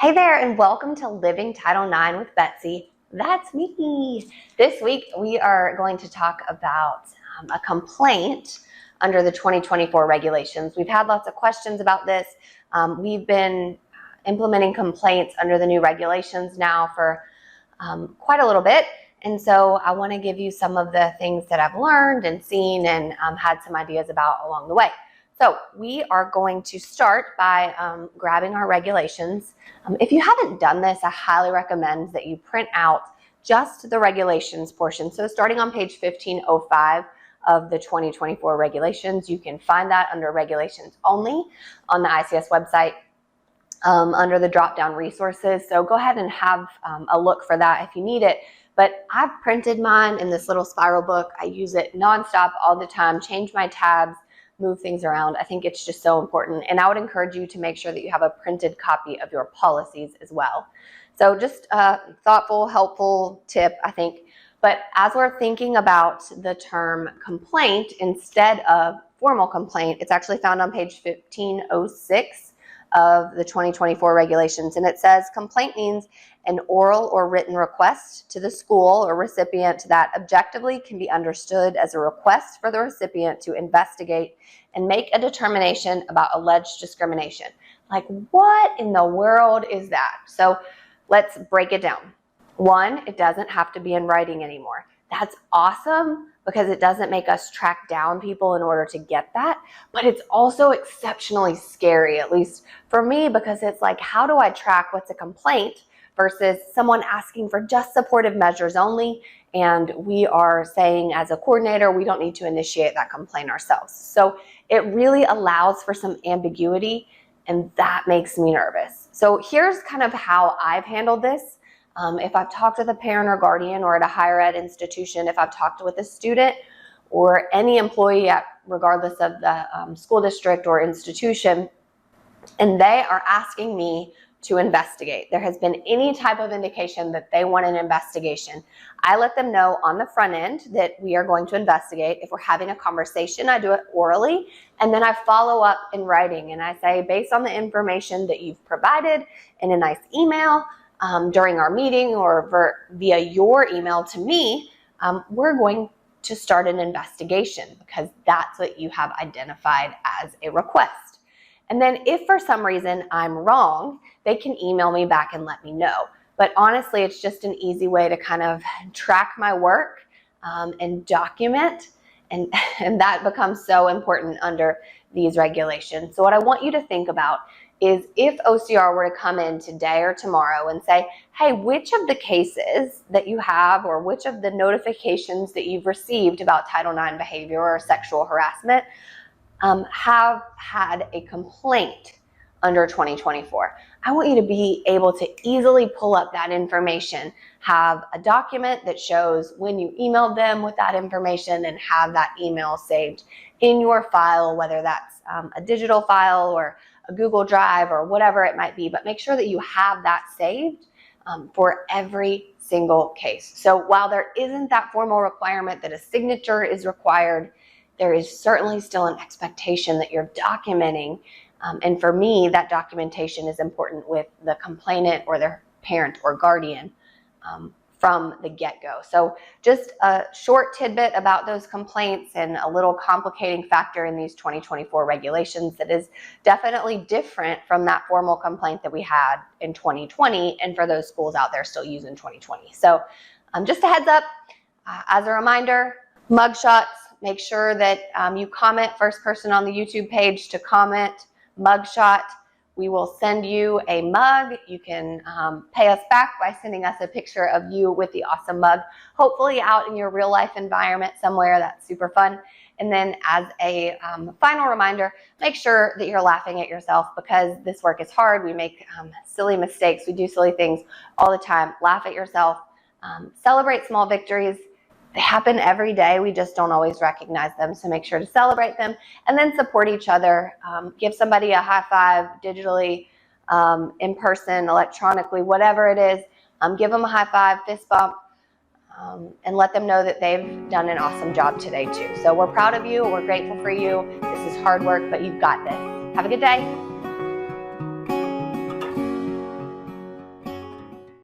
Hey there, and welcome to Living Title IX with Betsy. That's me. This week, we are going to talk about a complaint under the 2024 regulations. We've had lots of questions about this. We've been implementing complaints under the new regulations now for quite a little bit. And so I want to give you some of the things that I've learned and seen and had some ideas about along the way. So we are going to start by grabbing our regulations. If you haven't done this, I highly recommend that you print out just the regulations portion. So starting on page 1505 of the 2024 regulations, you can find that under regulations only on the ICS website under the drop-down resources. So go ahead and have a look for that if you need it. But I've printed mine in this little spiral book. I use it nonstop all the time, change my tabs, move things around. I think it's just so important. And I would encourage you to make sure that you have a printed copy of your policies as well. So just a thoughtful, helpful tip, I think. But as we're thinking about the term complaint instead of formal complaint, it's actually found on page 1506 of the 2024 regulations. And it says complaint means an oral or written request to the school or recipient that objectively can be understood as a request for the recipient to investigate and make a determination about alleged discrimination. Like, what in the world is that? So let's break it down. One, it doesn't have to be in writing anymore. That's awesome because it doesn't make us track down people in order to get that. But it's also exceptionally scary, at least for me, because it's like, how do I track what's a complaint versus someone asking for just supportive measures only, and we are saying as a coordinator, we don't need to initiate that complaint ourselves. So it really allows for some ambiguity, and that makes me nervous. So here's kind of how I've handled this. If I've talked with a parent or guardian, or at a higher ed institution, if I've talked with a student or any employee regardless of the school district or institution, and they are asking me to investigate, there has been any type of indication that they want an investigation, I let them know on the front end that we are going to investigate. If we're having a conversation, I do it orally, and then I follow up in writing, and I say, based on the information that you've provided in a nice email during our meeting or via your email to me, we're going to start an investigation because that's what you have identified as a request. And then if for some reason I'm wrong, they can email me back and let me know. But honestly, it's just an easy way to kind of track my work and document. And that becomes so important under these regulations. So what I want you to think about is if OCR were to come in today or tomorrow and say, hey, which of the cases that you have or which of the notifications that you've received about Title IX behavior or sexual harassment have had a complaint under 2024. I want you to be able to easily pull up that information, have a document that shows when you emailed them with that information, and have that email saved in your file, whether that's a digital file or a Google Drive or whatever it might be. But make sure that you have that saved for every single case. So while there isn't that formal requirement that a signature is required, there is certainly still an expectation that you're documenting. And for me, that documentation is important with the complainant or their parent or guardian from the get-go. So just a short tidbit about those complaints and a little complicating factor in these 2024 regulations that is definitely different from that formal complaint that we had in 2020 and for those schools out there still using 2020. So just a heads up, as a reminder, mugshots, make sure that you comment, first person on the YouTube page to comment mugshot. We will send you a mug. You can pay us back by sending us a picture of you with the awesome mug, hopefully out in your real life environment somewhere. That's super fun. And then as a final reminder, make sure that you're laughing at yourself because this work is hard. We make silly mistakes. We do silly things all the time. Laugh at yourself. Celebrate small victories. They happen every day. We just don't always recognize them. So make sure to celebrate them and then support each other. Give somebody a high five digitally, in person, electronically, whatever it is. Give them a high five, fist bump, and let them know that they've done an awesome job today too. So we're proud of you. We're grateful for you. This is hard work, but you've got this. Have a good day.